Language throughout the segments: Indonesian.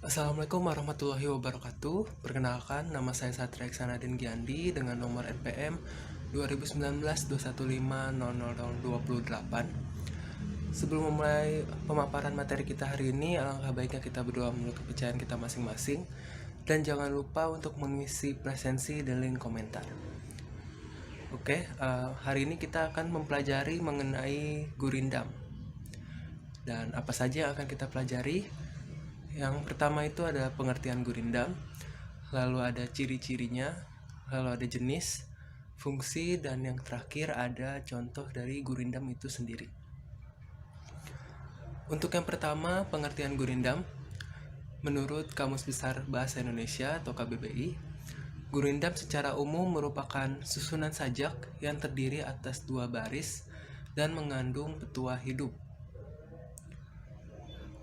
Assalamualaikum warahmatullahi wabarakatuh. Perkenalkan, nama saya Satria Iksanadin Giandi dengan nomor NPM 2019-215-00028. Sebelum memulai pemaparan materi kita hari ini, alangkah baiknya kita berdoa menurut kepercayaan kita masing-masing. Dan jangan lupa untuk mengisi presensi dan link komentar. Oke, hari ini kita akan mempelajari mengenai gurindam. Dan apa saja yang akan kita pelajari? Yang pertama itu ada pengertian gurindam, lalu ada ciri-cirinya, lalu ada jenis, fungsi, dan yang terakhir ada contoh dari gurindam itu sendiri. Untuk yang pertama, pengertian gurindam, menurut Kamus Besar Bahasa Indonesia atau KBBI, gurindam secara umum merupakan susunan sajak yang terdiri atas 2 baris dan mengandung petua hidup.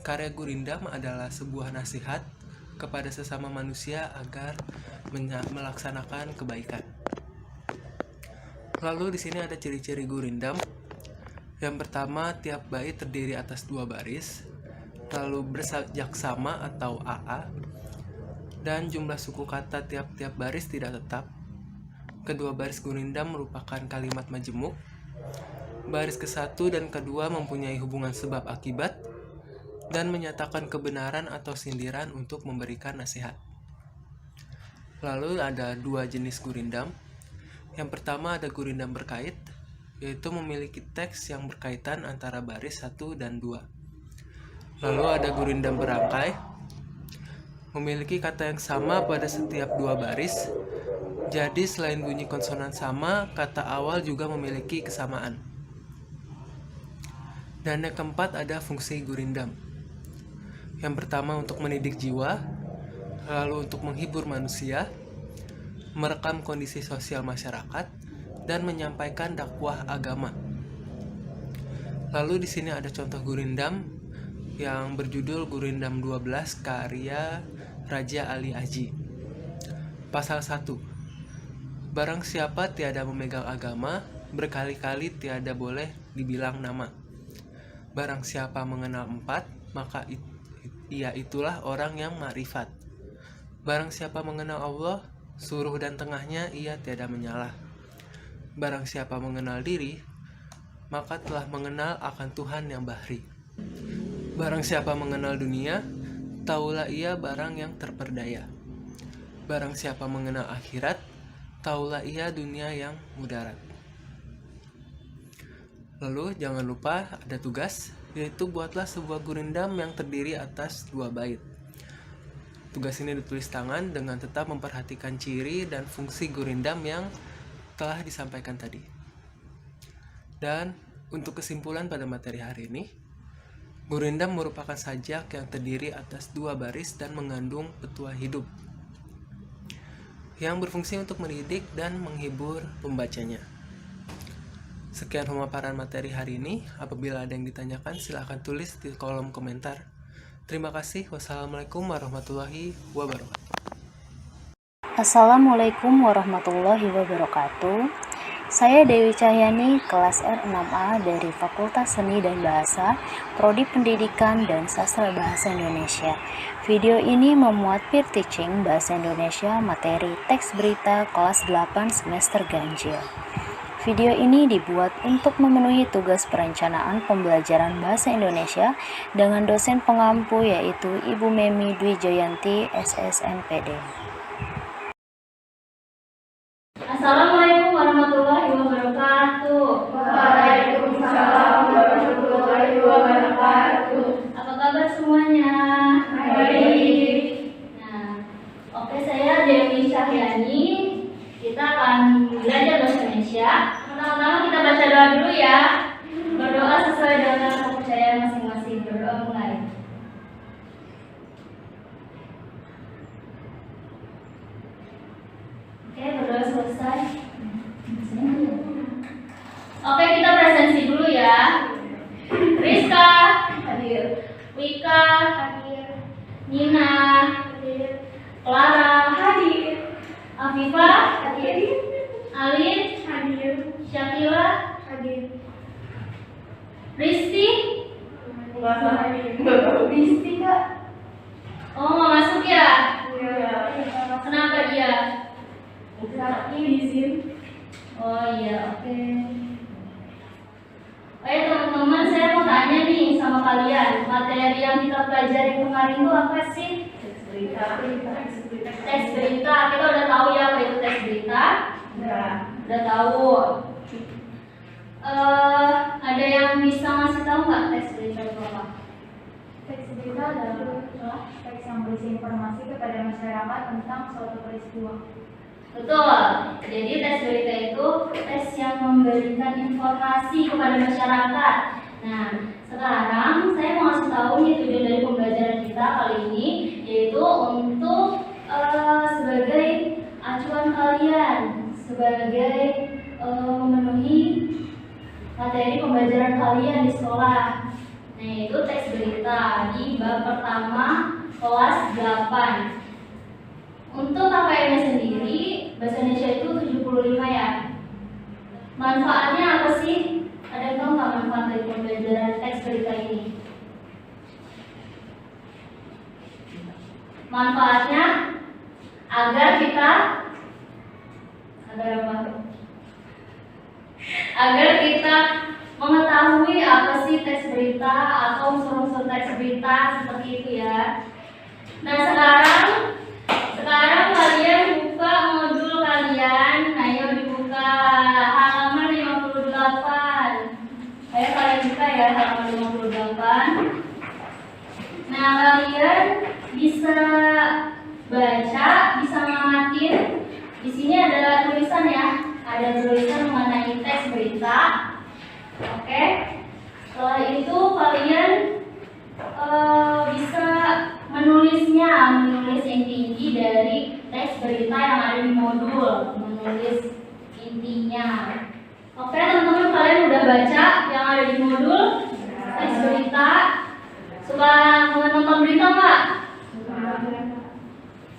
Karya gurindam adalah sebuah nasihat kepada sesama manusia agar melaksanakan kebaikan. Lalu di sini ada ciri-ciri gurindam. Yang pertama, tiap bait terdiri atas 2 baris, lalu bersajak sama atau AA, dan jumlah suku kata tiap-tiap baris tidak tetap. Kedua baris gurindam merupakan kalimat majemuk. Baris ke-1 dan kedua mempunyai hubungan sebab akibat dan menyatakan kebenaran atau sindiran untuk memberikan nasihat. Lalu ada 2 jenis gurindam. Yang pertama ada gurindam berkait, yaitu memiliki teks yang berkaitan antara baris 1 dan 2. Lalu ada gurindam berangkai, memiliki kata yang sama pada setiap 2 baris. Jadi selain bunyi konsonan sama, kata awal juga memiliki kesamaan. Dan yang keempat ada fungsi gurindam. Yang pertama untuk mendidik jiwa, lalu untuk menghibur manusia, merekam kondisi sosial masyarakat, dan menyampaikan dakwah agama. Lalu di sini ada contoh gurindam yang berjudul Gurindam 12 karya Raja Ali Aji. Pasal 1. Barang siapa tiada memegang agama, berkali-kali tiada boleh dibilang nama. Barang siapa mengenal 4, maka ia itulah orang yang ma'rifat. Barang siapa mengenal Allah, suruh dan tengahnya ia tiada menyalah. Barang siapa mengenal diri, maka telah mengenal akan Tuhan yang bahri. Barang siapa mengenal dunia, taulah ia barang yang terperdaya. Barang siapa mengenal akhirat, taulah ia dunia yang mudarat. Lalu jangan lupa ada tugas, yaitu buatlah sebuah gurindam yang terdiri atas 2 bait. Tugas ini ditulis tangan dengan tetap memperhatikan ciri dan fungsi gurindam yang telah disampaikan tadi. Dan untuk kesimpulan pada materi hari ini, gurindam merupakan sajak yang terdiri atas 2 baris dan mengandung petua hidup yang berfungsi untuk mendidik dan menghibur pembacanya. Sekian pemaparan materi hari ini. Apabila ada yang ditanyakan, silakan tulis di kolom komentar. Terima kasih. Wassalamualaikum warahmatullahi wabarakatuh. Assalamualaikum warahmatullahi wabarakatuh. Saya Dewi Cahyani, kelas R6A dari Fakultas Seni dan Bahasa, Prodi Pendidikan dan Sastra Bahasa Indonesia. Video ini memuat peer teaching Bahasa Indonesia materi teks berita kelas 8 semester ganjil. Video ini dibuat untuk memenuhi tugas perencanaan pembelajaran Bahasa Indonesia dengan dosen pengampu yaitu Ibu Memi Dwi Joyanti, SSNPD. Assalamualaikum warahmatullahi wabarakatuh. Waalaikumsalam warahmatullahi wabarakatuh. Apa kabar semuanya? Baik. Nah, oke, saya Dewi Cahyani. Kita akan belajar bahasa Indonesia. Pertama-tama kita baca doa dulu ya. Berdoa sesuai dengan kepercayaan masing-masing. Berdoa mulai. Oke, berdoa selesai. Oke, kita presensi dulu ya. Rizka hadir, Wika hadir, Nina hadir, Clara hadir, Afifah hadir, Alin hadir, Syakila hadir, Risti Enggak hadir. Risti Kak. Oh, pelajari kemarin itu apa sih? Teks berita. Kita udah tahu ya apa itu teks berita? Udah tahu. Ada yang bisa ngasih tahu nggak teks berita itu apa? Teks berita adalah teks yang berisi informasi kepada masyarakat tentang suatu peristiwa. Betul. Jadi teks berita itu teks yang memberikan informasi kepada masyarakat. Nah, sekarang saya mau kasih tahu nih tujuan dari pembelajaran kita kali ini, yaitu untuk sebagai acuan kalian, sebagai memenuhi materi pembelajaran kalian di sekolah. Nah, itu teks berita di bab pertama kelas 8. Untuk KKM sendiri, bahasa Indonesia itu 75 ya. Manfaatnya apa sih? Ada yang tahu nggak manfaat dari pembelajaran teks berita ini? Manfaatnya agar kita mengetahui apa sih teks berita atau unsur-unsur teks berita seperti itu ya. Nah, sekarang kalian buka modul kalian. Ayo dibuka halaman 58. Ayo kalian buka ya halaman 58. Nah, kalian bisa baca, bisa ngamatin. Di sini ada tulisan ya. Ada tulisan mengenai teks berita. Oke. Setelah itu kalian bisa menulis inti-inti dari teks berita yang ada di modul, menulis intinya. Oke, teman-teman, kalian udah baca yang ada di modul teks berita? Suka nonton berita nggak?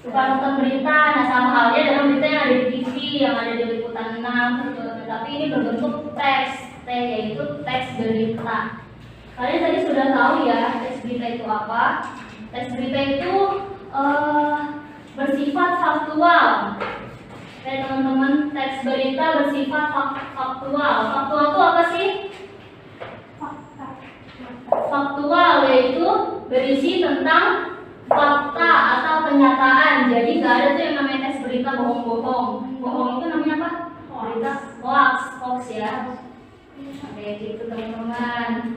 Suka nonton berita. Nah, sama halnya dengan berita yang ada di TV, yang ada di liputan 6 gitu. Tapi ini berbentuk teks, yaitu teks berita. Kalian tadi sudah tahu ya teks berita itu apa? Teks berita itu bersifat faktual. Oke teman-teman, teks berita bersifat faktual. Faktual itu apa sih? Faktual yaitu berisi tentang fakta atau kenyataan. Jadi nggak ada tuh yang namanya teks berita bohong-bohong. Bohong itu namanya apa? Berita hoax ya. Oke gitu teman-teman.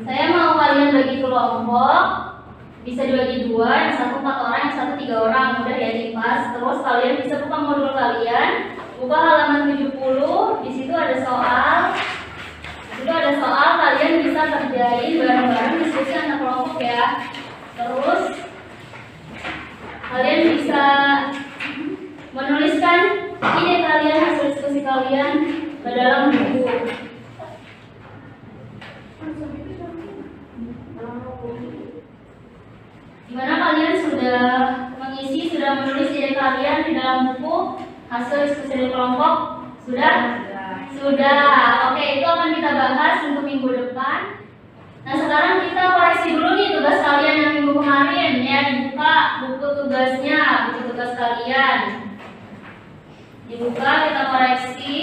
Saya mau kalian bagi kelompok, bisa dibagi dua, yang satu 4 orang, yang satu 3 orang, mudah ya dipas. Terus kalian bisa buka modul kalian, buka halaman 70, di situ ada soal. Kalian bisa kerjain bareng-bareng, diskusi antar kelompok ya. Terus kalian bisa menuliskan ide kalian, hasil diskusi kalian ke dalam buku. Dimana kalian sudah menulis ide kalian di dalam buku hasil diskusi dari kelompok? Sudah. Oke, itu akan kita bahas untuk minggu depan. Nah, sekarang kita koreksi dulu nih tugas kalian yang minggu kemarin ya. Dibuka buku tugas kalian. Dibuka, kita koreksi.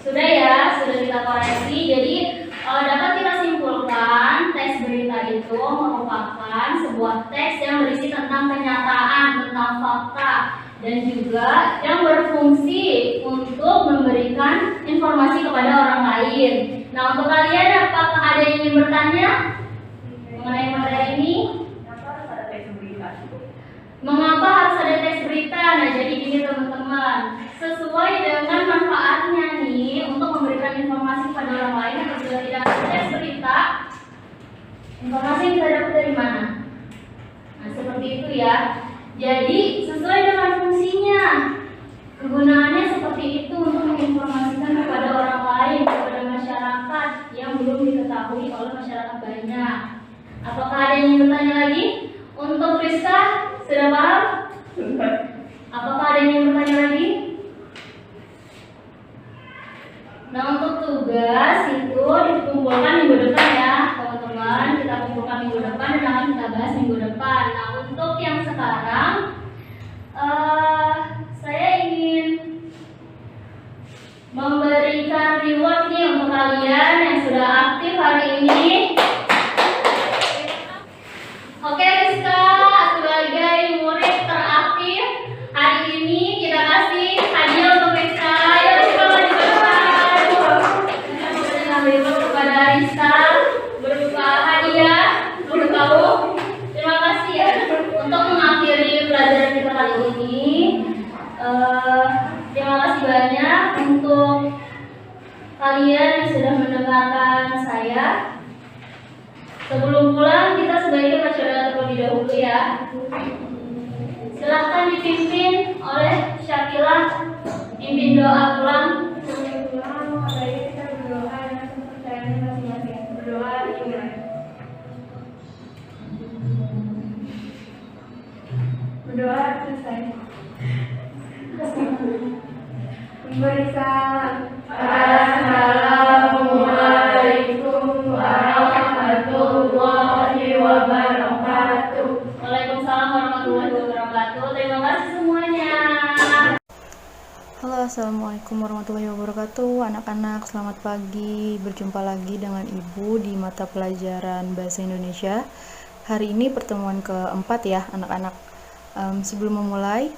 Sudah ya, sudah kita koreksi. Jadi dapat kita simpulkan teks berita itu merupakan sebuah teks yang berisi tentang kenyataan, tentang fakta, dan juga yang berfungsi untuk memberikan informasi kepada orang lain. Nah, untuk kalian apakah ada yang ingin bertanya mengenai materi ini? Mengapa harus ada teks berita? Nah, jadi gini teman-teman, sesuai dengan manfaatnya nih untuk memberikan informasi kepada orang lain. Apabila tidak ada teks berita, informasi yang kita dapat dari mana? Nah, seperti itu ya. Jadi sesuai dengan fungsinya, kegunaannya seperti itu untuk menginformasikan kepada orang lain, kepada masyarakat yang belum diketahui oleh masyarakat banyak. Apakah ada yang ingin bertanya lagi? Untuk Rizka, sudah paham? Apakah ada yang ingin bertanya lagi? Nah, untuk tugas itu dikumpulkan minggu depan ya teman-teman. Kita kumpulkan minggu depan dan akan kita bahas minggu depan. Nah, untuk yang sekarang Saya ingin memberikan reward nih untuk kalian yang sudah aktif hari ini. Oke Rizka, sebagai murid teraktif hari ini kita kasih hadiah untuk Rizka. Ayo Rizka maju ke depan. Kita memberikan reward kepada Rizka berupa hadiah untuk kamu. Terima kasih ya untuk mengakhiri pelajaran kita kali ini. Terima kasih banyak untuk kalian yang sudah mendengarkan saya. Sebelum pulang kita sebaiknya baca doa terlebih dahulu ya. Silahkan dipimpin oleh Syakila, pimpin doa pulang. Mari kita berdoa dengan kepercayaan masing-masing. Berdoa dimulai. Berdoa selesai. Memberi salam. Assalamualaikum warahmatullahi wabarakatuh. Waalaikumsalam warahmatullahi wabarakatuh. Terima kasih semuanya. Halo, assalamualaikum warahmatullahi wabarakatuh. Anak-anak, selamat pagi. Berjumpa lagi dengan Ibu di mata pelajaran Bahasa Indonesia. Hari ini pertemuan keempat ya, anak-anak. Sebelum memulai,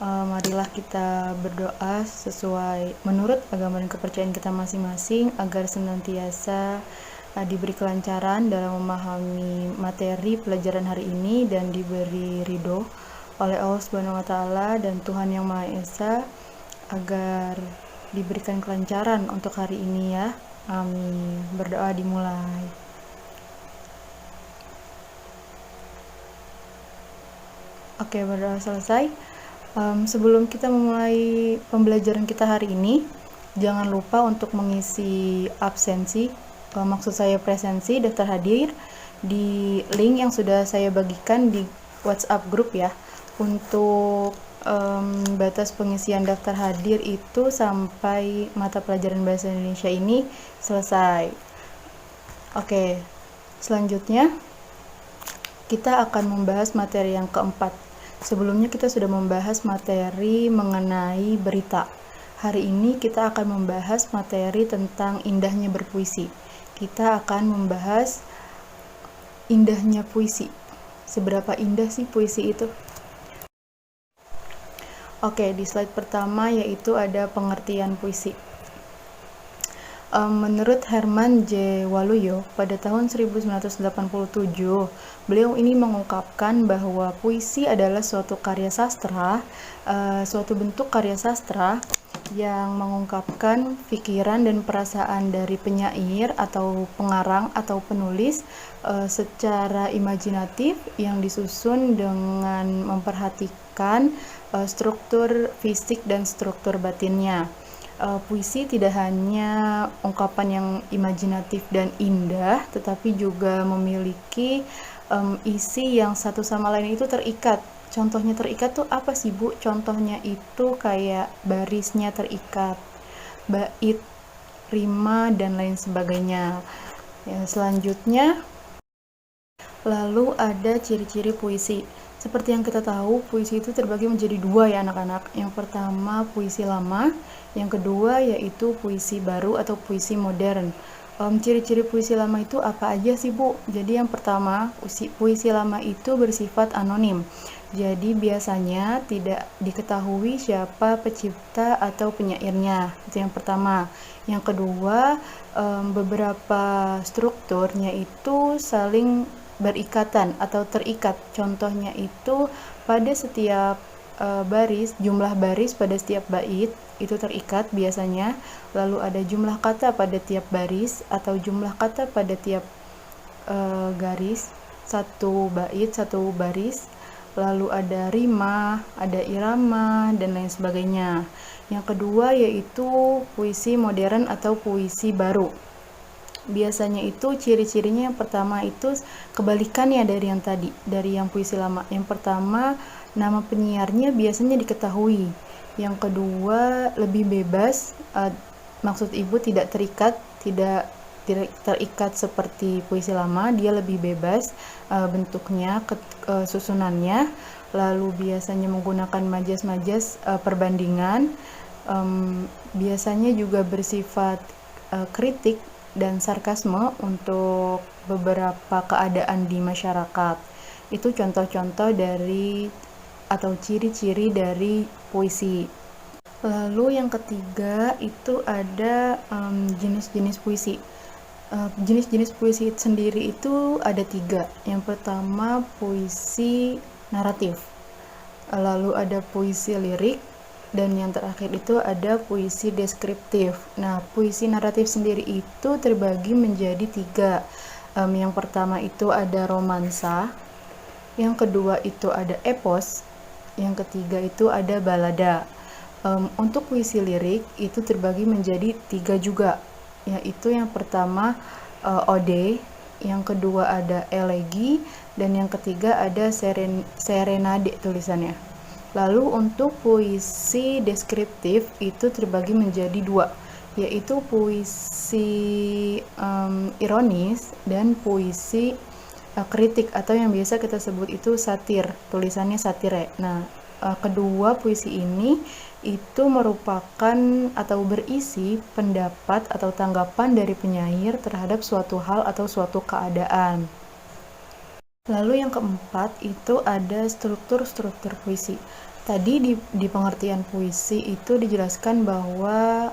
marilah kita berdoa sesuai menurut agama dan kepercayaan kita masing-masing agar senantiasa diberi kelancaran dalam memahami materi pelajaran hari ini dan diberi ridho oleh Allah Subhanahu wa taala dan Tuhan Yang Maha Esa agar diberikan kelancaran untuk hari ini ya. Amin. Berdoa dimulai. Oke, berdoa selesai. Sebelum kita memulai pembelajaran kita hari ini, jangan lupa untuk mengisi absensi, maksud saya presensi, daftar hadir di link yang sudah saya bagikan di WhatsApp grup ya. Untuk batas pengisian daftar hadir itu sampai mata pelajaran Bahasa Indonesia ini selesai. Oke, selanjutnya kita akan membahas materi yang keempat. Sebelumnya kita sudah membahas materi mengenai berita. Hari ini kita akan membahas materi tentang indahnya berpuisi. Kita akan membahas indahnya puisi. Seberapa indah sih puisi itu? Oke, di slide pertama yaitu ada pengertian puisi. Menurut Herman J. Waluyo pada tahun 1987, beliau ini mengungkapkan bahwa puisi adalah suatu karya sastra, suatu bentuk karya sastra yang mengungkapkan pikiran dan perasaan dari penyair atau pengarang atau penulis secara imajinatif yang disusun dengan memperhatikan struktur fisik dan struktur batinnya. Puisi tidak hanya ungkapan yang imajinatif dan indah, tetapi juga memiliki isi yang satu sama lain itu terikat. Contohnya terikat tuh apa sih Bu? Contohnya itu kayak barisnya terikat, bait, rima, dan lain sebagainya. Ya, selanjutnya, lalu ada ciri-ciri puisi. Seperti yang kita tahu, puisi itu terbagi menjadi dua ya anak-anak. Yang pertama puisi lama, yang kedua yaitu puisi baru atau puisi modern. Ciri-ciri puisi lama itu apa aja sih Bu? Jadi yang pertama, puisi lama itu bersifat anonim. Jadi biasanya tidak diketahui siapa pencipta atau penyairnya. Itu yang pertama. Yang kedua, beberapa strukturnya itu saling berikatan atau terikat. Contohnya itu pada setiap baris, jumlah baris pada setiap bait itu terikat biasanya. Lalu ada jumlah kata pada tiap baris atau jumlah kata pada tiap garis, satu bait, satu baris. Lalu ada rima, ada irama, dan lain sebagainya. Yang kedua yaitu puisi modern atau puisi baru. Biasanya itu ciri-cirinya yang pertama itu kebalikannya dari yang tadi, dari yang puisi lama. Yang pertama, nama penyiarnya biasanya diketahui. Yang kedua, lebih bebas, maksud Ibu tidak terikat, tidak terikat seperti puisi lama, dia lebih bebas bentuknya, susunannya. lalu biasanya menggunakan majas-majas perbandingan, biasanya juga bersifat kritik dan sarkasme untuk beberapa keadaan di masyarakat. Itu contoh-contoh dari atau ciri-ciri dari puisi. Lalu yang ketiga itu ada jenis-jenis puisi. Jenis-jenis puisi sendiri itu ada 3. Yang pertama puisi naratif, lalu ada puisi lirik, dan yang terakhir itu ada puisi deskriptif. Nah, puisi naratif sendiri itu terbagi menjadi 3. Yang pertama itu ada romansa, yang kedua itu ada epos, yang ketiga itu ada balada. Untuk puisi lirik itu terbagi menjadi 3 juga, yaitu yang pertama ode, yang kedua ada elegi, dan yang ketiga ada serenade tulisannya. Lalu untuk puisi deskriptif itu terbagi menjadi 2, yaitu puisi ironis dan puisi kritik atau yang biasa kita sebut itu satir, tulisannya satire. Nah, kedua puisi ini itu merupakan atau berisi pendapat atau tanggapan dari penyair terhadap suatu hal atau suatu keadaan. Lalu yang keempat itu ada struktur-struktur puisi. Tadi di pengertian puisi itu dijelaskan bahwa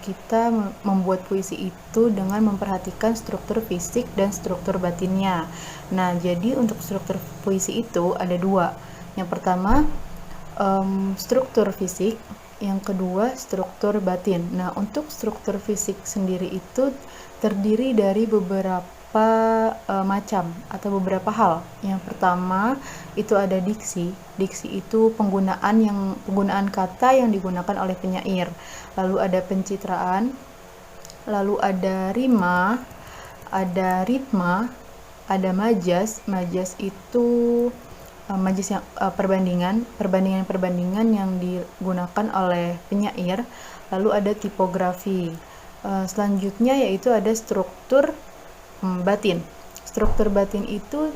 kita membuat puisi itu dengan memperhatikan struktur fisik dan struktur batinnya. Nah, jadi untuk struktur puisi itu ada 2. Yang pertama struktur fisik, yang kedua struktur batin. Nah, untuk struktur fisik sendiri itu terdiri dari beberapa macam atau beberapa hal. Yang pertama itu ada diksi. Diksi itu penggunaan kata yang digunakan oleh penyair. Lalu ada pencitraan, lalu ada rima, ada ritma, ada majas. Majas itu majas yang perbandingan yang digunakan oleh penyair. Lalu ada tipografi. Selanjutnya yaitu ada struktur batin. Struktur batin itu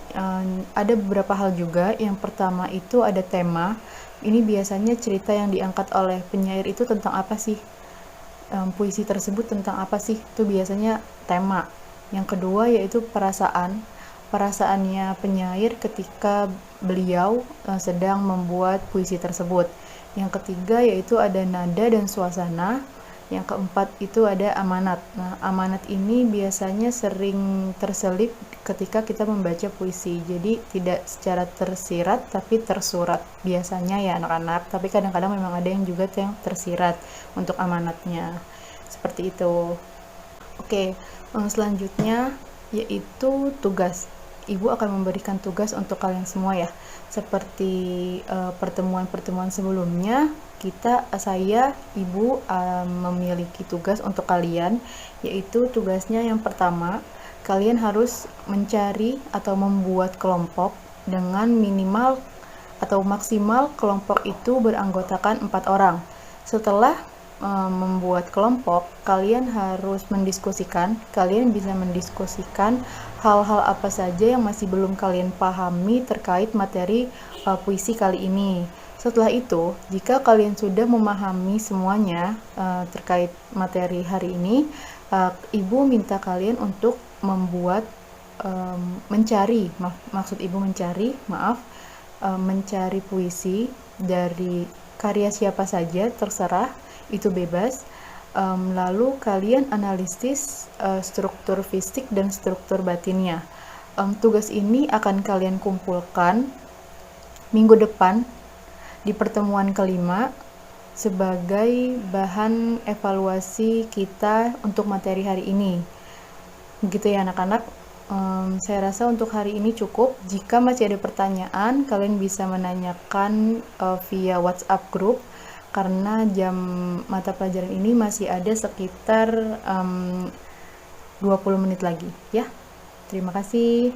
ada beberapa hal juga. Yang pertama itu ada tema. Ini biasanya cerita yang diangkat oleh penyair itu tentang apa sih? Puisi tersebut tentang apa sih? Itu biasanya tema. Yang kedua yaitu perasaan. Perasaannya penyair ketika beliau sedang membuat puisi tersebut. Yang ketiga yaitu ada nada dan suasana. Yang keempat itu ada amanat. Nah, amanat ini biasanya sering terselip ketika kita membaca puisi. Jadi tidak secara tersirat tapi tersurat biasanya ya anak-anak. Tapi kadang-kadang memang ada yang juga yang tersirat untuk amanatnya. Seperti itu. Oke, selanjutnya yaitu tugas. Ibu akan memberikan tugas untuk kalian semua ya. Seperti pertemuan-pertemuan sebelumnya, saya, Ibu memiliki tugas untuk kalian, yaitu tugasnya yang pertama, kalian harus mencari atau membuat kelompok dengan minimal atau maksimal kelompok itu beranggotakan 4 orang. Setelah membuat kelompok, kalian harus kalian bisa mendiskusikan hal-hal apa saja yang masih belum kalian pahami terkait materi puisi kali ini. Setelah itu, jika kalian sudah memahami semuanya terkait materi hari ini, Ibu minta kalian untuk membuat mencari puisi dari karya siapa saja, terserah, itu bebas. Lalu kalian analisis struktur fisik dan struktur batinnya. Tugas ini akan kalian kumpulkan minggu depan di pertemuan kelima sebagai bahan evaluasi kita untuk materi hari ini. Begitu ya anak-anak. Saya rasa untuk hari ini cukup. Jika masih ada pertanyaan, kalian bisa menanyakan via WhatsApp group, karena jam mata pelajaran ini masih ada sekitar 20 menit lagi ya. Terima kasih.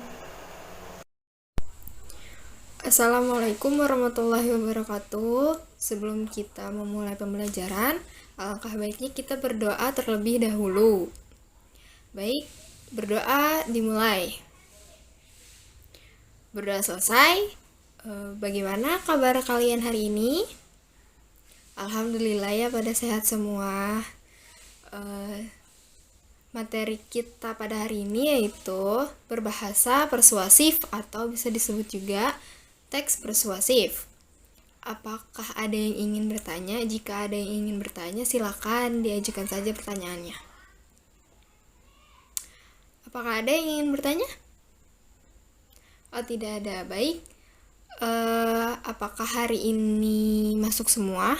Assalamualaikum warahmatullahi wabarakatuh. Sebelum kita memulai pembelajaran, alangkah baiknya kita berdoa terlebih dahulu. Baik, berdoa dimulai. Berdoa selesai, Bagaimana kabar kalian hari ini? Alhamdulillah ya pada sehat semua. Materi kita pada hari ini yaitu berbahasa persuasif atau bisa disebut juga teks persuasif. Apakah ada yang ingin bertanya? Jika ada yang ingin bertanya, silakan diajukan saja pertanyaannya. Apakah ada yang ingin bertanya? Oh, tidak ada. Baik. Apakah hari ini masuk semua?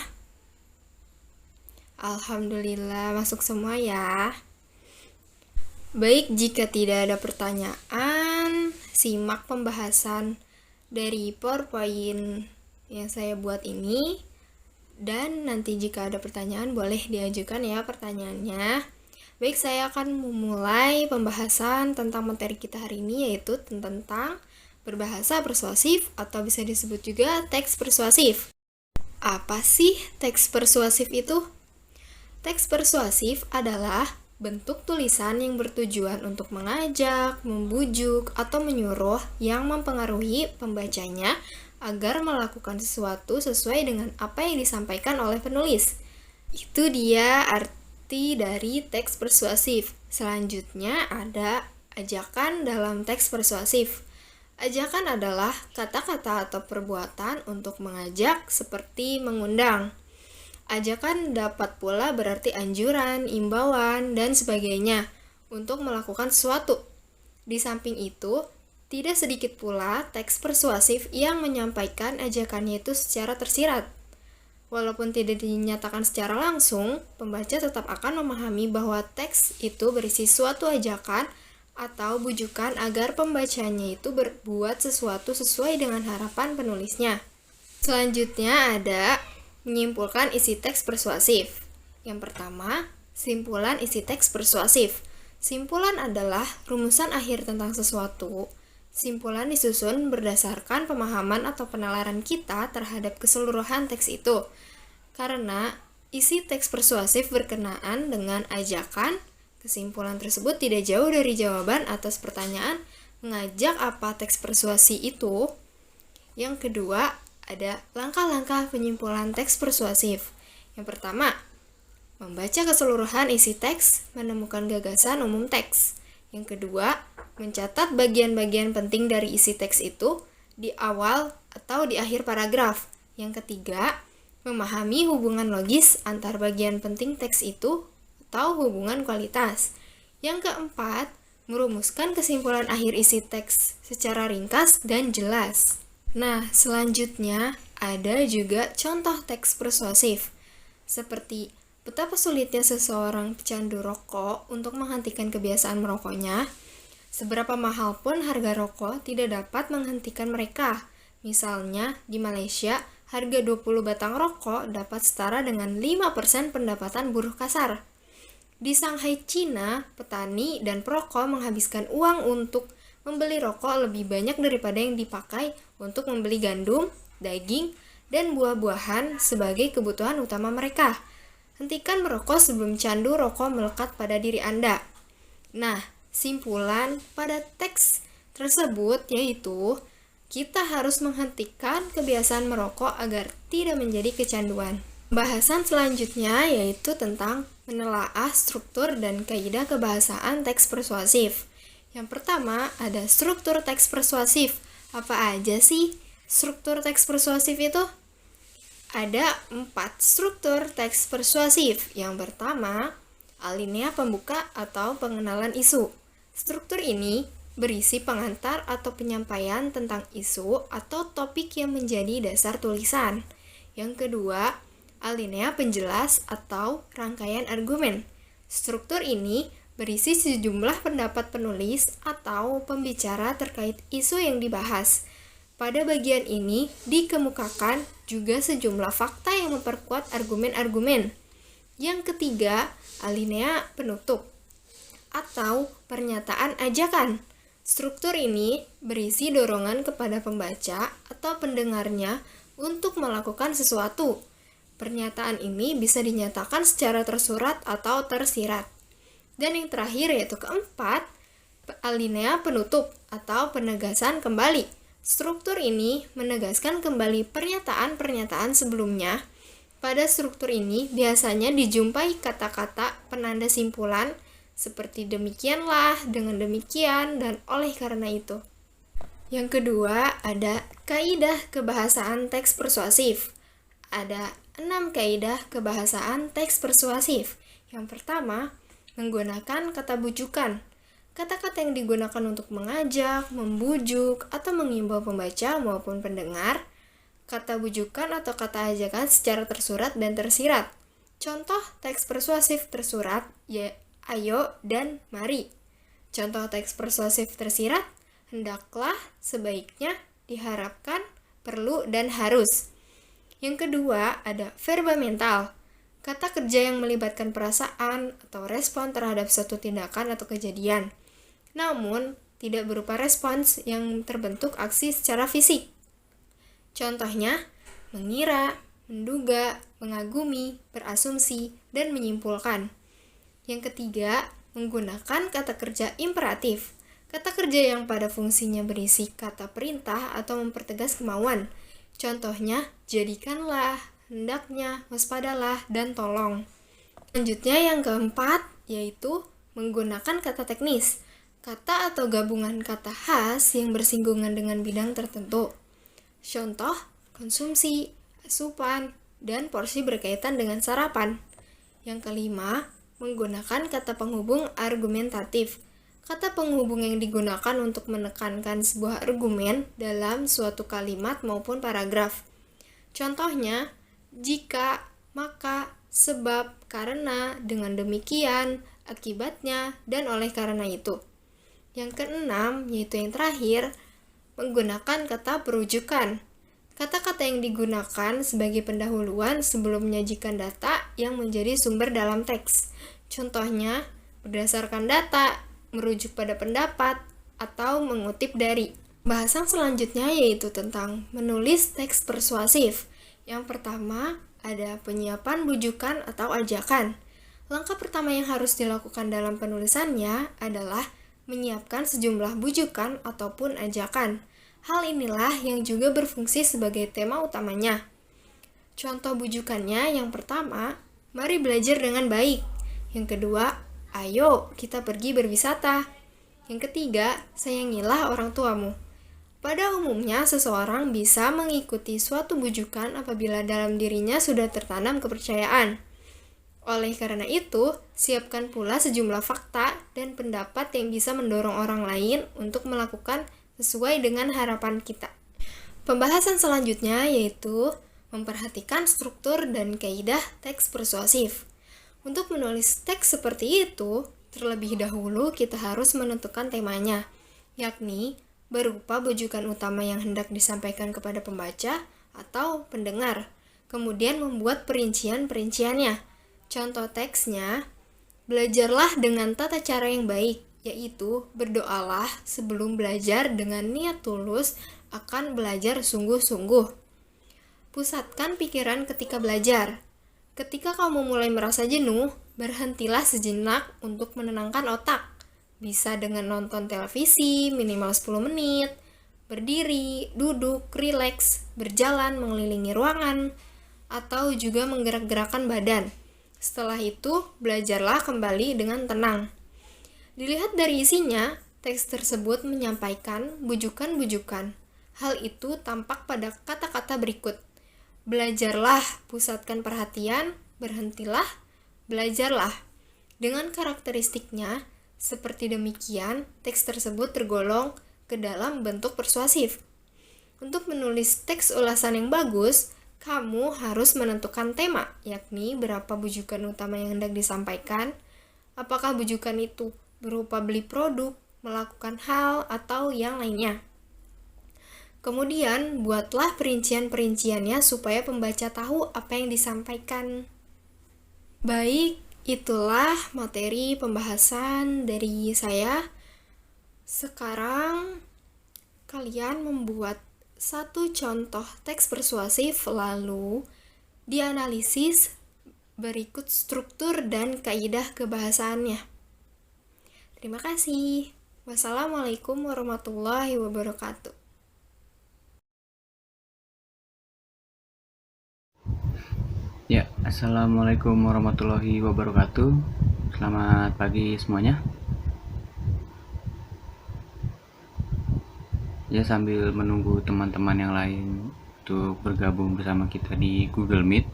Alhamdulillah masuk semua ya. Baik, jika tidak ada pertanyaan, simak pembahasan dari PowerPoint yang saya buat ini. Dan nanti jika ada pertanyaan boleh diajukan ya pertanyaannya. Baik, saya akan memulai pembahasan tentang materi kita hari ini, yaitu tentang berbahasa persuasif atau bisa disebut juga teks persuasif. Apa sih teks persuasif itu? Teks persuasif adalah bentuk tulisan yang bertujuan untuk mengajak, membujuk, atau menyuruh yang mempengaruhi pembacanya agar melakukan sesuatu sesuai dengan apa yang disampaikan oleh penulis. Itu dia arti dari teks persuasif. Selanjutnya ada ajakan dalam teks persuasif. Ajakan adalah kata-kata atau perbuatan untuk mengajak seperti mengundang. Ajakan dapat pula berarti anjuran, imbauan, dan sebagainya untuk melakukan sesuatu. Di samping itu, tidak sedikit pula teks persuasif yang menyampaikan ajakannya itu secara tersirat. Walaupun tidak dinyatakan secara langsung, pembaca tetap akan memahami bahwa teks itu berisi suatu ajakan atau bujukan agar pembacanya itu berbuat sesuatu sesuai dengan harapan penulisnya. Selanjutnya ada menyimpulkan isi teks persuasif. Yang pertama, simpulan isi teks persuasif. Simpulan adalah rumusan akhir tentang sesuatu. Simpulan disusun berdasarkan pemahaman atau penalaran kita terhadap keseluruhan teks itu. Karena isi teks persuasif berkenaan dengan ajakan, kesimpulan tersebut tidak jauh dari jawaban atas pertanyaan mengajak apa teks persuasi itu. Yang kedua, ada langkah-langkah penyimpulan teks persuasif. Yang pertama, membaca keseluruhan isi teks, menemukan gagasan umum teks. Yang kedua, mencatat bagian-bagian penting dari isi teks itu di awal atau di akhir paragraf. Yang ketiga, memahami hubungan logis antar bagian penting teks itu atau hubungan kualitas. Yang keempat, merumuskan kesimpulan akhir isi teks secara ringkas dan jelas. Nah, selanjutnya ada juga contoh teks persuasif, seperti betapa sulitnya seseorang pecandu rokok untuk menghentikan kebiasaan merokoknya. Seberapa mahal pun harga rokok tidak dapat menghentikan mereka. Misalnya, di Malaysia, harga 20 batang rokok dapat setara dengan 5% pendapatan buruh kasar. Di Shanghai, Cina, petani dan perokok menghabiskan uang untuk membeli rokok lebih banyak daripada yang dipakai untuk membeli gandum, daging, dan buah-buahan sebagai kebutuhan utama mereka. Hentikan merokok sebelum candu rokok melekat pada diri Anda. Nah, simpulan pada teks tersebut yaitu kita harus menghentikan kebiasaan merokok agar tidak menjadi kecanduan. Bahasan selanjutnya yaitu tentang menelaah struktur dan kaidah kebahasaan teks persuasif. Yang pertama ada struktur teks persuasif. Apa aja sih struktur teks persuasif itu? Ada 4 struktur teks persuasif. Yang pertama, alinea pembuka atau pengenalan isu. Struktur ini berisi pengantar atau penyampaian tentang isu atau topik yang menjadi dasar tulisan. Yang kedua, alinea penjelas atau rangkaian argumen. Struktur ini berisi sejumlah pendapat penulis atau pembicara terkait isu yang dibahas. Pada bagian ini dikemukakan juga sejumlah fakta yang memperkuat argumen-argumen. Yang ketiga, alinea penutup atau pernyataan ajakan. Struktur ini berisi dorongan kepada pembaca atau pendengarnya untuk melakukan sesuatu. Pernyataan ini bisa dinyatakan secara tersurat atau tersirat. Dan yang terakhir yaitu keempat, alinea penutup atau penegasan kembali. Struktur ini menegaskan kembali pernyataan-pernyataan sebelumnya. Pada struktur ini biasanya dijumpai kata-kata penanda simpulan seperti demikianlah, dengan demikian, dan oleh karena itu. Yang kedua, ada kaidah kebahasaan teks persuasif. Ada 6 kaidah kebahasaan teks persuasif. Yang pertama, menggunakan kata bujukan. Kata-kata yang digunakan untuk mengajak, membujuk, atau mengimbau pembaca maupun pendengar. Kata bujukan atau kata ajakan secara tersurat dan tersirat. Contoh teks persuasif tersurat, ya ayo dan mari. Contoh teks persuasif tersirat, hendaklah, sebaiknya, diharapkan, perlu, dan harus. Yang kedua, ada verba mental. Kata kerja yang melibatkan perasaan atau respon terhadap suatu tindakan atau kejadian. Namun, tidak berupa respons yang terbentuk aksi secara fisik. Contohnya, mengira, menduga, mengagumi, berasumsi, dan menyimpulkan. Yang ketiga, menggunakan kata kerja imperatif. Kata kerja yang pada fungsinya berisi kata perintah atau mempertegas kemauan. Contohnya, jadikanlah, hendaknya, waspadalah, dan tolong. Selanjutnya yang keempat, yaitu menggunakan kata teknis. Kata atau gabungan kata khas yang bersinggungan dengan bidang tertentu. Contoh, konsumsi, asupan, dan porsi berkaitan dengan sarapan. Yang kelima, menggunakan kata penghubung argumentatif. Kata penghubung yang digunakan untuk menekankan sebuah argumen dalam suatu kalimat maupun paragraf. Contohnya, jika, maka, sebab, karena, dengan demikian, akibatnya, dan oleh karena itu. Yang keenam, yaitu yang terakhir, menggunakan kata perujukan. Kata-kata yang digunakan sebagai pendahuluan sebelum menyajikan data yang menjadi sumber dalam teks. Contohnya, berdasarkan data, merujuk pada pendapat, atau mengutip dari. Bahasan selanjutnya yaitu tentang menulis teks persuasif. Yang pertama, ada penyiapan bujukan atau ajakan. Langkah pertama yang harus dilakukan dalam penulisannya adalah menyiapkan sejumlah bujukan ataupun ajakan. Hal inilah yang juga berfungsi sebagai tema utamanya. Contoh bujukannya yang pertama, mari belajar dengan baik. Yang kedua, ayo kita pergi berwisata. Yang ketiga, sayangilah orang tuamu. Pada umumnya, seseorang bisa mengikuti suatu bujukan apabila dalam dirinya sudah tertanam kepercayaan. Oleh karena itu, siapkan pula sejumlah fakta dan pendapat yang bisa mendorong orang lain untuk melakukan sesuai dengan harapan kita. Pembahasan selanjutnya yaitu memperhatikan struktur dan kaidah teks persuasif. Untuk menulis teks seperti itu, terlebih dahulu kita harus menentukan temanya, yakni berupa bujukan utama yang hendak disampaikan kepada pembaca atau pendengar, kemudian membuat perincian-perinciannya. Contoh teksnya, belajarlah dengan tata cara yang baik, yaitu berdoalah sebelum belajar dengan niat tulus akan belajar sungguh-sungguh. Pusatkan pikiran ketika belajar. Ketika kamu mulai merasa jenuh, berhentilah sejenak untuk menenangkan otak. Bisa dengan nonton televisi minimal 10 menit, berdiri, duduk, rileks, berjalan mengelilingi ruangan, atau juga menggerak-gerakkan badan. Setelah itu, belajarlah kembali dengan tenang. Dilihat dari isinya, teks tersebut menyampaikan bujukan-bujukan. Hal itu tampak pada kata-kata berikut. Belajarlah, pusatkan perhatian, berhentilah, belajarlah. Dengan karakteristiknya, seperti demikian, teks tersebut tergolong ke dalam bentuk persuasif. Untuk menulis teks ulasan yang bagus, kamu harus menentukan tema, yakni berapa bujukan utama yang hendak disampaikan, apakah bujukan itu berupa beli produk, melakukan hal, atau yang lainnya. Kemudian, buatlah perincian-perinciannya supaya pembaca tahu apa yang disampaikan. Baik, itulah materi pembahasan dari saya. Sekarang, kalian membuat satu contoh teks persuasif lalu dianalisis berikut struktur dan kaidah kebahasaannya. Terima kasih. Wassalamualaikum warahmatullahi wabarakatuh. Ya, assalamualaikum warahmatullahi wabarakatuh. Selamat pagi semuanya. Ya, sambil menunggu teman-teman yang lain untuk bergabung bersama kita di Google Meet,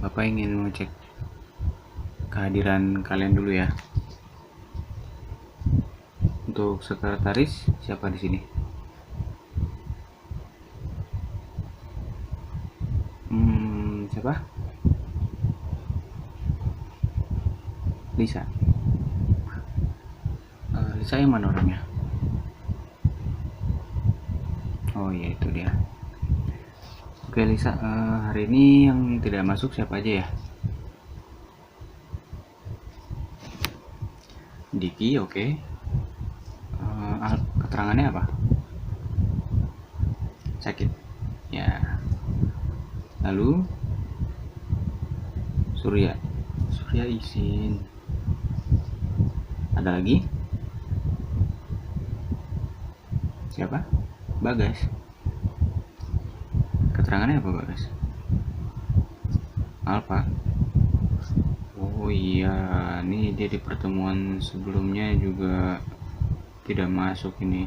Bapak ingin mengecek kehadiran kalian dulu ya. Untuk sekretaris siapa di sini? Siapa? Lisa. Lisa yang mana orangnya? Oh iya, itu dia. Oke Lisa, hari ini yang tidak masuk siapa aja ya? Diki, oke. Keterangannya apa? Sakit. Ya. Lalu Surya izin. Ada lagi? Siapa? Bagas. Keterangannya apa Bagas? Alfa. Oh iya, ini dia di pertemuan sebelumnya juga tidak masuk ini.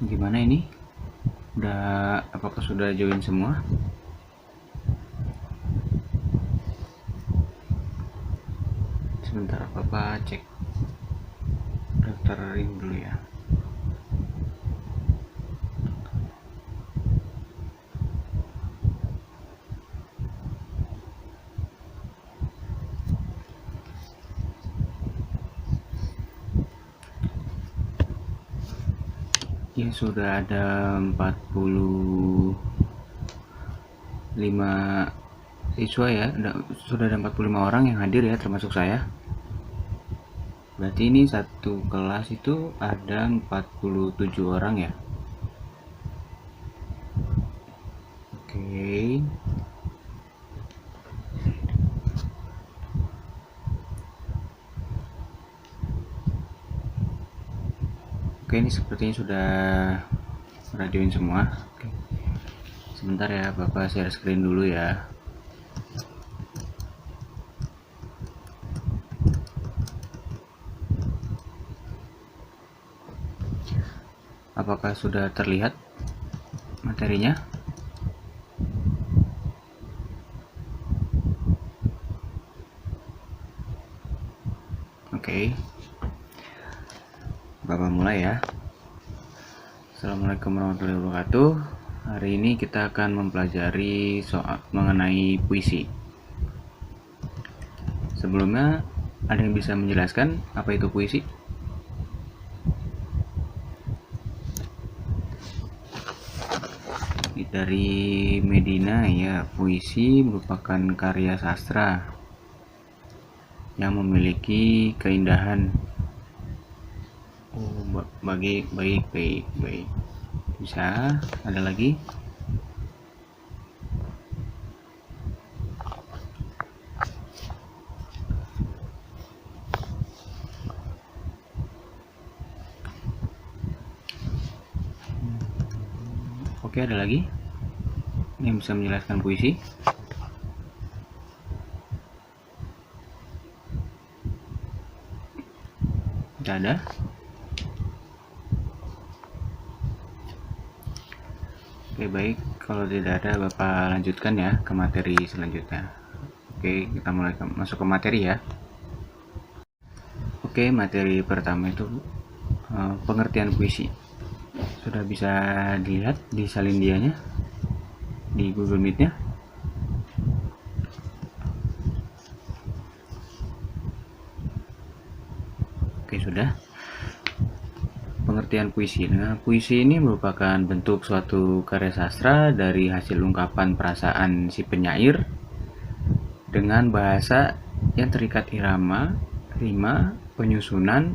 Gimana ini? Apakah sudah join semua? Sebentar, Bapak cek daftarin dulu ya. Ya, sudah ada 45 siswa ya. Sudah ada 45 orang yang hadir ya, termasuk saya. Berarti ini satu kelas itu ada 47 orang ya. Oke. Oke, ini sepertinya sudah join semua. Oke. Sebentar ya, Bapak share screen dulu ya. Apakah sudah terlihat materinya? Oke. Bapak mulai ya. Assalamualaikum warahmatullahi wabarakatuh. Hari ini kita akan mempelajari soal mengenai puisi. Sebelumnya, ada yang bisa menjelaskan apa itu puisi? Dari Medina ya, puisi merupakan karya sastra yang memiliki keindahan. Oh, baik. Bisa, ada lagi? Oke, ada lagi yang bisa menjelaskan puisi? Tidak ada? Oke, baik. Kalau tidak ada, Bapak lanjutkan ya ke materi selanjutnya. Oke, kita mulai masuk ke materi ya. Oke, materi pertama itu pengertian puisi. Sudah bisa dilihat di salin dianya di Google Meet-nya. Oke, sudah. Pengertian puisi. Nah, puisi ini merupakan bentuk suatu karya sastra dari hasil ungkapan perasaan si penyair dengan bahasa yang terikat irama, rima, penyusunan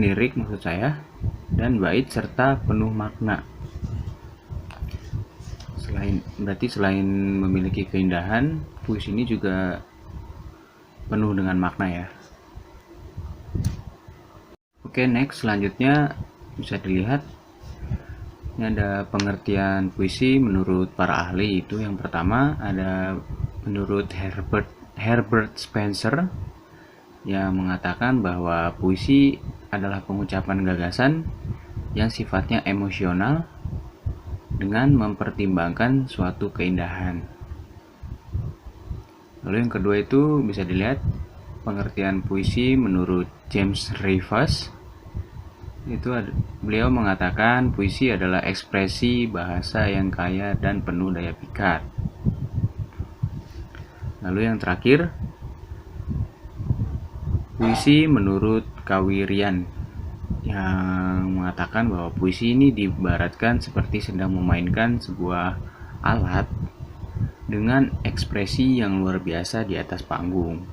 lirik maksud saya, dan bait serta penuh makna. Selain memiliki keindahan, puisi ini juga penuh dengan makna ya. Oke, next selanjutnya bisa dilihat ini ada pengertian puisi menurut para ahli. Itu yang pertama ada menurut Herbert Spencer yang mengatakan bahwa puisi adalah pengucapan gagasan yang sifatnya emosional dengan mempertimbangkan suatu keindahan. Lalu yang kedua itu bisa dilihat pengertian puisi menurut James Rivas. Beliau mengatakan puisi adalah ekspresi bahasa yang kaya dan penuh daya pikat. Lalu yang terakhir, puisi menurut Kawirian yang mengatakan bahwa puisi ini diibaratkan seperti sedang memainkan sebuah alat dengan ekspresi yang luar biasa di atas panggung.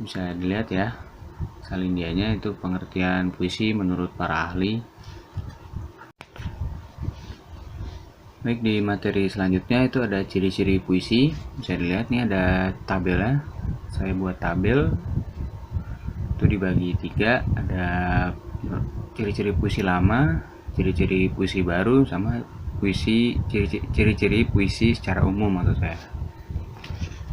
Bisa dilihat ya salindianya, itu pengertian puisi menurut para ahli. Baik, di materi selanjutnya itu ada ciri-ciri puisi. Bisa dilihat nih ada tabelnya. Saya buat tabel itu dibagi 3, ada ciri-ciri puisi lama, ciri-ciri puisi baru, sama ciri-ciri puisi secara umum maksud saya.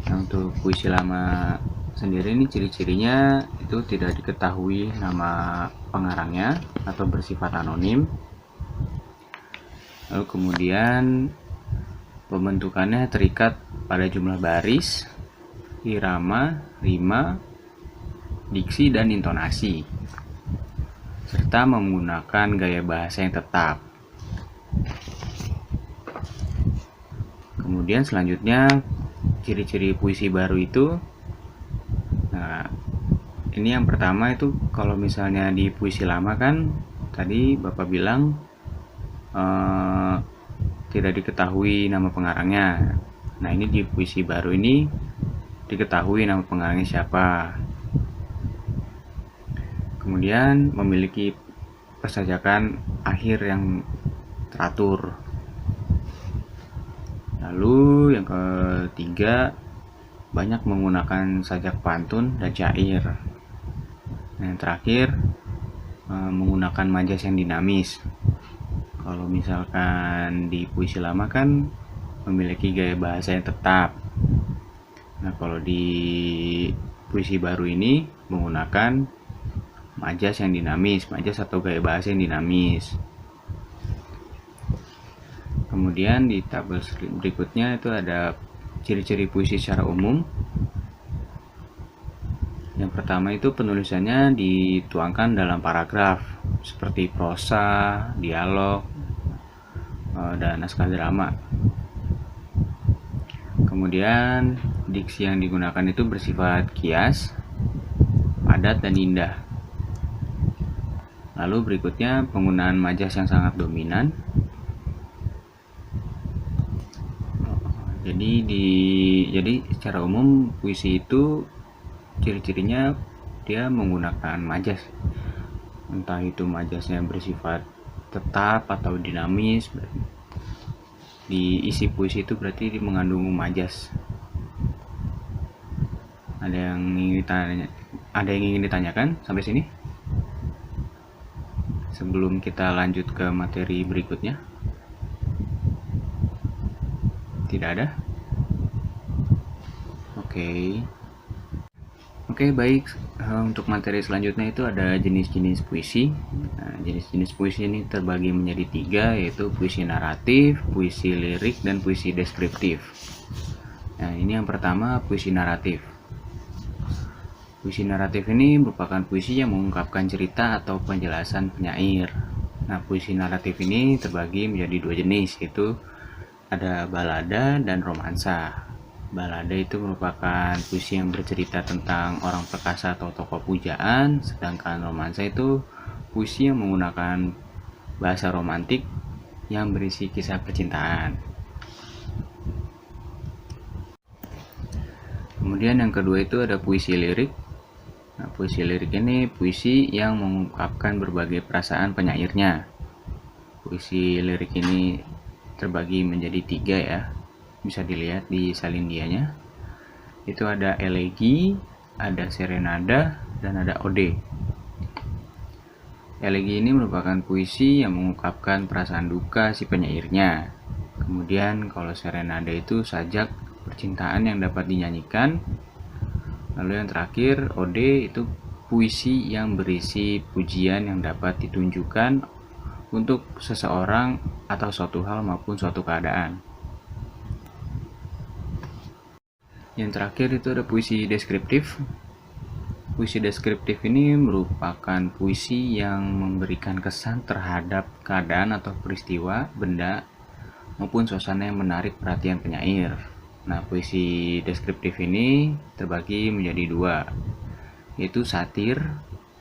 Nah, untuk puisi lama sendiri ini ciri-cirinya itu tidak diketahui nama pengarangnya atau bersifat anonim. Lalu kemudian pembentukannya terikat pada jumlah baris, irama, rima, diksi, dan intonasi, serta menggunakan gaya bahasa yang tetap. Kemudian selanjutnya ciri-ciri puisi baru itu, nah ini yang pertama itu kalau misalnya di puisi lama kan tadi Bapak bilang tidak diketahui nama pengarangnya. Nah ini di puisi baru ini diketahui nama pengarangnya siapa. Kemudian memiliki persajakan akhir yang teratur. Lalu yang ketiga, banyak menggunakan sajak pantun dan syair. Nah, yang terakhir, menggunakan majas yang dinamis. Kalau misalkan di puisi lama kan memiliki gaya bahasa yang tetap. Nah, kalau di puisi baru ini menggunakan majas yang dinamis, majas atau gaya bahasa yang dinamis. Kemudian di tabel berikutnya itu ada ciri-ciri puisi secara umum. Yang pertama itu penulisannya dituangkan dalam paragraf seperti prosa, dialog, dan naskah drama. Kemudian diksi yang digunakan itu bersifat kias, padat, dan indah. Lalu berikutnya penggunaan majas yang sangat dominan. Jadi secara umum puisi itu ciri-cirinya dia menggunakan majas, entah itu majasnya bersifat tetap atau dinamis. Di isi puisi itu berarti mengandung majas. Ada yang ingin ditanyakan sampai sini sebelum kita lanjut ke materi berikutnya? Tidak ada? Oke, baik. Untuk materi selanjutnya itu ada jenis-jenis puisi. Nah, jenis-jenis puisi ini terbagi menjadi 3, yaitu puisi naratif, puisi lirik, dan puisi deskriptif. Nah, ini yang pertama, puisi naratif. Puisi naratif ini merupakan puisi yang mengungkapkan cerita atau penjelasan penyair. Nah, puisi naratif ini terbagi menjadi 2 jenis, yaitu ada balada dan romansa. Balada itu merupakan puisi yang bercerita tentang orang perkasa atau tokoh pujaan, sedangkan romansa itu puisi yang menggunakan bahasa romantik yang berisi kisah percintaan. Kemudian yang kedua itu ada puisi lirik. Nah, puisi lirik ini puisi yang mengungkapkan berbagai perasaan penyairnya. Puisi lirik ini terbagi menjadi 3 ya. Bisa dilihat di salindianya. Itu ada elegi, ada serenada, dan ada ode. Elegi ini merupakan puisi yang mengungkapkan perasaan duka si penyairnya. Kemudian kalau serenade itu sajak percintaan yang dapat dinyanyikan. Lalu yang terakhir, ode itu puisi yang berisi pujian yang dapat ditunjukkan untuk seseorang atau suatu hal maupun suatu keadaan. Yang terakhir itu ada puisi deskriptif. Puisi deskriptif ini merupakan puisi yang memberikan kesan terhadap keadaan atau peristiwa, benda, maupun suasana yang menarik perhatian penyair. Nah, puisi deskriptif ini terbagi menjadi dua, yaitu satir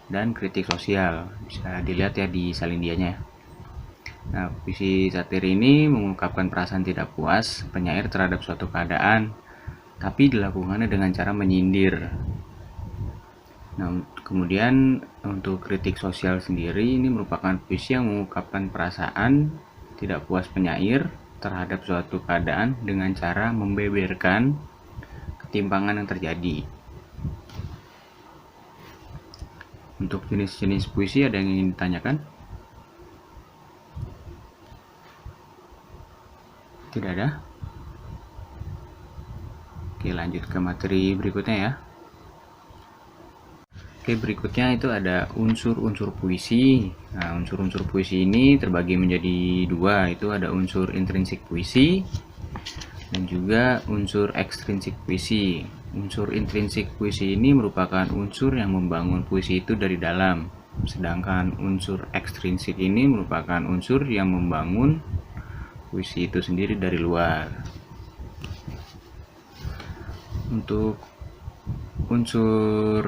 dan kritik sosial. Bisa dilihat ya di salindianya. Nah, puisi satir ini mengungkapkan perasaan tidak puas penyair terhadap suatu keadaan, tapi dilakukannya dengan cara menyindir. Nah, kemudian untuk kritik sosial sendiri ini merupakan puisi yang mengungkapkan perasaan tidak puas penyair terhadap suatu keadaan dengan cara membeberkan ketimpangan yang terjadi. Untuk jenis-jenis puisi ada yang ingin ditanyakan? Tidak ada? Oke, lanjut ke materi berikutnya ya. Oke, berikutnya itu ada unsur-unsur puisi. Nah, unsur-unsur puisi ini terbagi menjadi dua, itu ada unsur intrinsik puisi dan juga unsur ekstrinsik puisi. Unsur intrinsik puisi ini merupakan unsur yang membangun puisi itu dari dalam, sedangkan unsur ekstrinsik ini merupakan unsur yang membangun puisi itu sendiri dari luar. Untuk unsur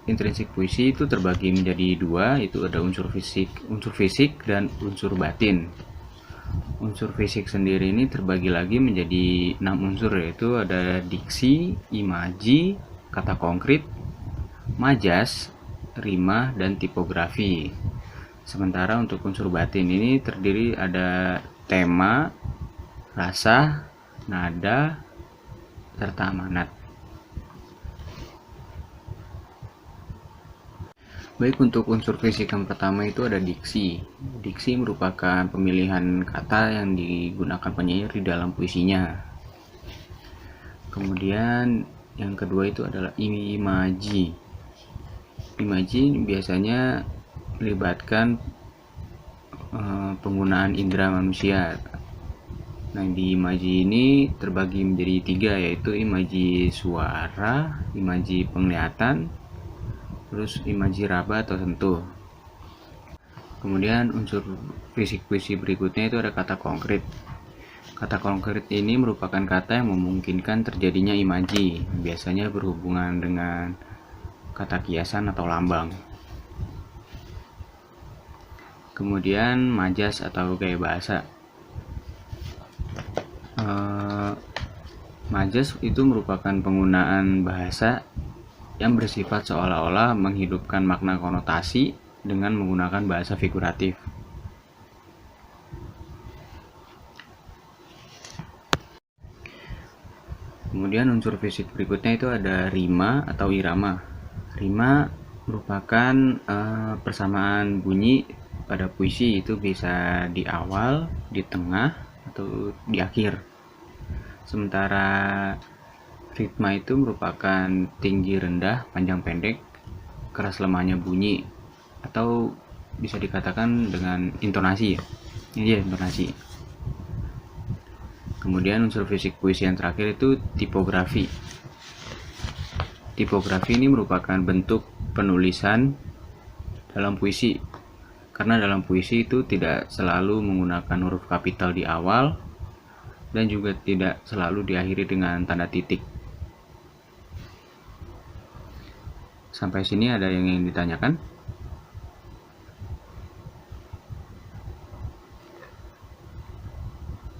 intrinsik puisi itu terbagi menjadi dua, itu ada unsur fisik dan unsur batin. Unsur fisik sendiri ini terbagi lagi menjadi 6 unsur, yaitu ada diksi, imaji, kata konkret, majas, rima, dan tipografi. Sementara untuk unsur batin ini terdiri ada tema, rasa, nada, serta amanat. Baik, untuk unsur fisik yang pertama itu ada diksi. Diksi merupakan pemilihan kata yang digunakan penyair di dalam puisinya. Kemudian yang kedua itu adalah imaji. Imaji biasanya melibatkan penggunaan indera manusia. Nah, di imaji ini terbagi menjadi 3, yaitu imaji suara, imaji penglihatan, terus imaji raba atau sentuh. Kemudian unsur fisik puisi berikutnya itu ada kata konkret. Kata konkret ini merupakan kata yang memungkinkan terjadinya imaji, biasanya berhubungan dengan kata kiasan atau lambang. Kemudian majas atau gaya bahasa. Majas itu merupakan penggunaan bahasa yang bersifat seolah-olah menghidupkan makna konotasi dengan menggunakan bahasa figuratif. Kemudian unsur fisik berikutnya itu ada rima atau irama. Rima merupakan persamaan bunyi pada puisi, itu bisa di awal, di tengah, atau di akhir. Sementara ritma itu merupakan tinggi rendah, panjang pendek, keras lemahnya bunyi, atau bisa dikatakan dengan intonasi ya. Iya, intonasi. Kemudian unsur fisik puisi yang terakhir itu tipografi. Tipografi ini merupakan bentuk penulisan dalam puisi. Karena dalam puisi itu tidak selalu menggunakan huruf kapital di awal dan juga tidak selalu diakhiri dengan tanda titik. Sampai sini ada yang ingin ditanyakan?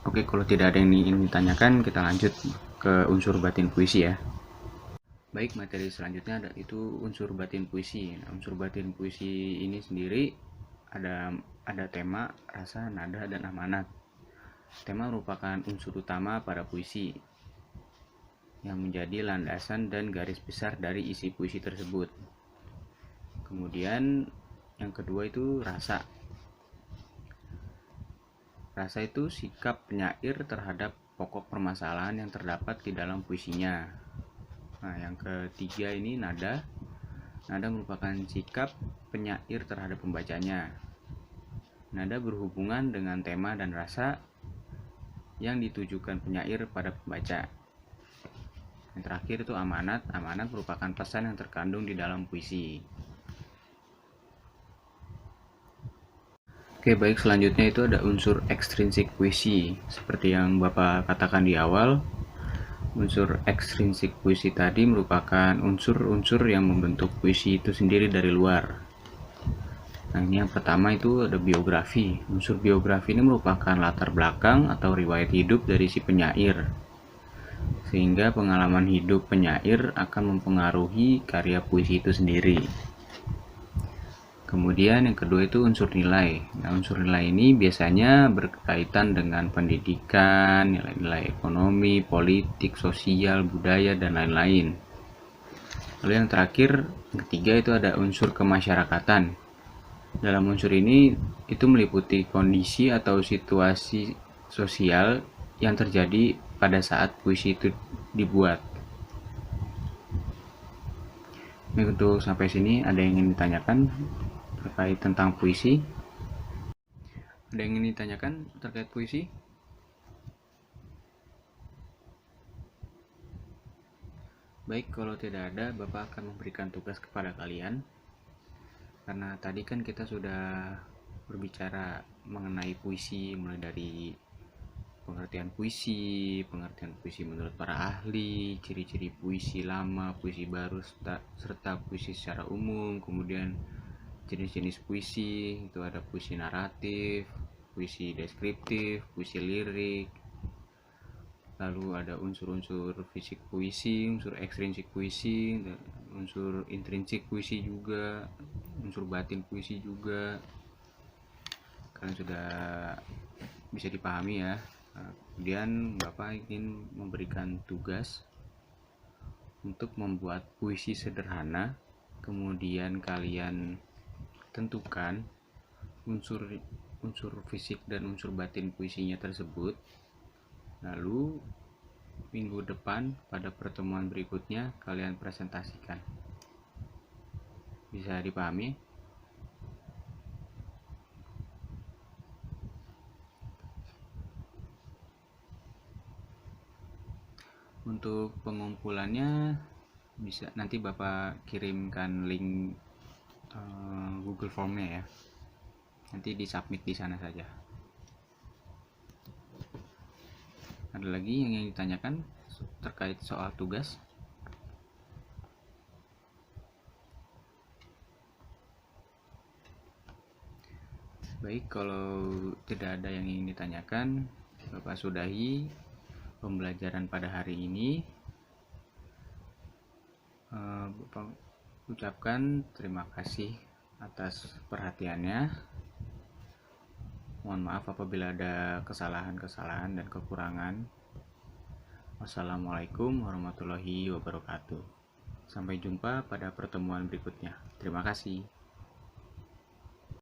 Oke, kalau tidak ada yang ingin ditanyakan, kita lanjut ke unsur batin puisi ya. Baik, materi selanjutnya itu unsur batin puisi. Nah, unsur batin puisi ini sendiri ada tema, rasa, nada, dan amanat. Tema merupakan unsur utama pada puisi. yang menjadi landasan dan garis besar dari isi puisi tersebut. Kemudian yang kedua itu rasa. Rasa itu sikap penyair terhadap pokok permasalahan yang terdapat di dalam puisinya. Nah, yang ketiga ini nada. Nada merupakan sikap penyair terhadap pembacanya. Nada berhubungan dengan tema dan rasa yang ditujukan penyair pada pembaca. Yang terakhir itu amanat. Amanat merupakan pesan yang terkandung di dalam puisi. Oke, baik, selanjutnya itu ada unsur ekstrinsik puisi. Seperti yang Bapak katakan di awal, unsur ekstrinsik puisi tadi merupakan unsur-unsur yang membentuk puisi itu sendiri dari luar. Nah, ini yang pertama itu ada biografi. Unsur biografi ini merupakan latar belakang atau riwayat hidup dari si penyair. Sehingga pengalaman hidup penyair akan mempengaruhi karya puisi itu sendiri. Kemudian yang kedua itu unsur nilai. Nah, unsur nilai ini biasanya berkaitan dengan pendidikan, nilai-nilai ekonomi, politik, sosial, budaya, dan lain-lain. Lalu yang terakhir, yang ketiga itu ada unsur kemasyarakatan. Dalam unsur ini itu meliputi kondisi atau situasi sosial yang terjadi pada saat puisi itu dibuat. Ini untuk sampai sini ada yang ingin ditanyakan terkait tentang puisi? Ada yang ingin ditanyakan terkait puisi? Baik, kalau tidak ada, Bapak akan memberikan tugas kepada kalian. Karena tadi kan kita sudah berbicara mengenai puisi, mulai dari pengertian puisi menurut para ahli, ciri-ciri puisi lama, puisi baru, serta puisi secara umum. Kemudian jenis-jenis puisi, itu ada puisi naratif, puisi deskriptif, puisi lirik. Lalu ada unsur-unsur fisik puisi, unsur ekstrinsik puisi, unsur intrinsik puisi juga, unsur batin puisi juga. Kalian sudah bisa dipahami ya. Kemudian Bapak ingin memberikan tugas untuk membuat puisi sederhana. Kemudian kalian tentukan unsur fisik dan unsur batin puisinya tersebut. Lalu minggu depan pada pertemuan berikutnya kalian presentasikan. Bisa dipahami? Untuk pengumpulannya bisa nanti Bapak kirimkan link Google Formnya ya. Nanti disubmit di sana saja. Ada lagi yang ingin ditanyakan terkait soal tugas? Baik, kalau tidak ada yang ingin ditanyakan, Bapak sudahi pembelajaran pada hari ini. Bapak ucapkan terima kasih atas perhatiannya. Mohon maaf apabila ada kesalahan-kesalahan dan kekurangan. Wassalamualaikum warahmatullahi wabarakatuh. Sampai jumpa pada pertemuan berikutnya. Terima kasih.